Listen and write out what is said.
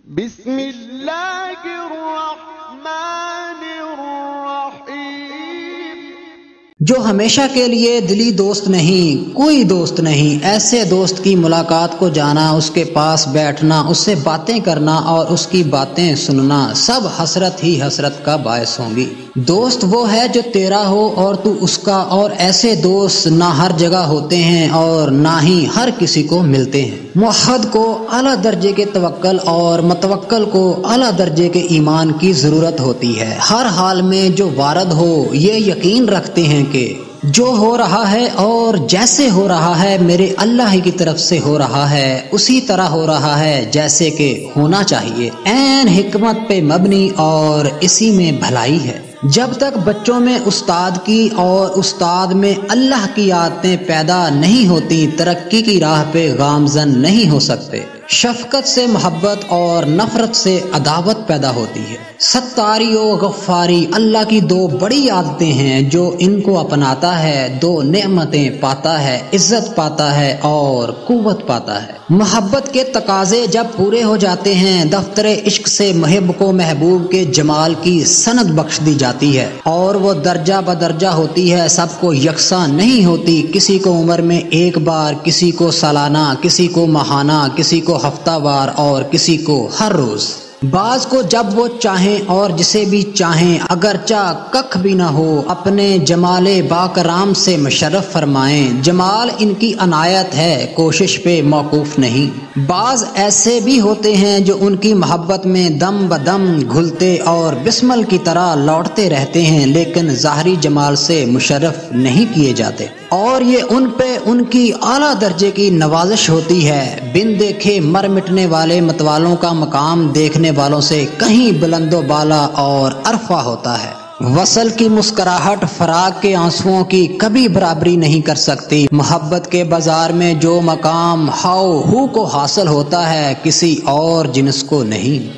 بسم اللہ الرحمن الرحیم۔ جو ہمیشہ کے لیے دلی دوست نہیں، کوئی دوست نہیں، ایسے دوست کی ملاقات کو جانا، اس کے پاس بیٹھنا، اس سے باتیں کرنا اور اس کی باتیں سننا سب حسرت ہی حسرت کا باعث ہوں گی۔ دوست وہ ہے جو تیرا ہو اور تو اس کا، اور ایسے دوست نہ ہر جگہ ہوتے ہیں اور نہ ہی ہر کسی کو ملتے ہیں۔ موحد کو اعلیٰ درجے کے توکل اور متوکل کو اعلیٰ درجے کے ایمان کی ضرورت ہوتی ہے۔ ہر حال میں جو وارد ہو یہ یقین رکھتے ہیں کہ جو ہو رہا ہے اور جیسے ہو رہا ہے میرے اللہ ہی کی طرف سے ہو رہا ہے، اسی طرح ہو رہا ہے جیسے کہ ہونا چاہیے، عین حکمت پہ مبنی، اور اسی میں بھلائی ہے۔ جب تک بچوں میں استاد کی اور استاد میں اللہ کی عادتیں پیدا نہیں ہوتی، ترقی کی راہ پہ گامزن نہیں ہو سکتے۔ شفقت سے محبت اور نفرت سے عداوت پیدا ہوتی ہے۔ ستاری و غفاری اللہ کی دو بڑی عادتیں ہیں، جو ان کو اپناتا ہے دو نعمتیں پاتا ہے، عزت پاتا ہے اور قوت پاتا ہے۔ محبت کے تقاضے جب پورے ہو جاتے ہیں، دفتر عشق سے محب کو محبوب کے جمال کی سند بخش دی جاتی ہے، اور وہ درجہ بدرجہ ہوتی ہے، سب کو یکساں نہیں ہوتی۔ کسی کو عمر میں ایک بار، کسی کو سالانہ، کسی کو ماہانہ، کسی کو ہفتہ وار اور کسی کو ہر روز۔ بعض کو جب وہ چاہیں اور جسے بھی چاہیں، اگرچہ ککھ بھی نہ ہو، اپنے جمال باکرام سے مشرف فرمائیں۔ جمال ان کی عنایت ہے، کوشش پہ موقوف نہیں۔ بعض ایسے بھی ہوتے ہیں جو ان کی محبت میں دم بدم گھلتے اور بسمل کی طرح لوٹتے رہتے ہیں، لیکن ظاہری جمال سے مشرف نہیں کیے جاتے، اور یہ ان پہ ان کی اعلیٰ درجے کی نوازش ہوتی ہے۔ بن دیکھے مر مٹنے والے متوالوں کا مقام دیکھنے والوں سے کہیں بلند و بالا اور عرفہ ہوتا ہے۔ وصل کی مسکراہٹ فراق کے آنسوؤں کی کبھی برابری نہیں کر سکتی۔ محبت کے بازار میں جو مقام ہاؤ ہو کو حاصل ہوتا ہے، کسی اور جنس کو نہیں۔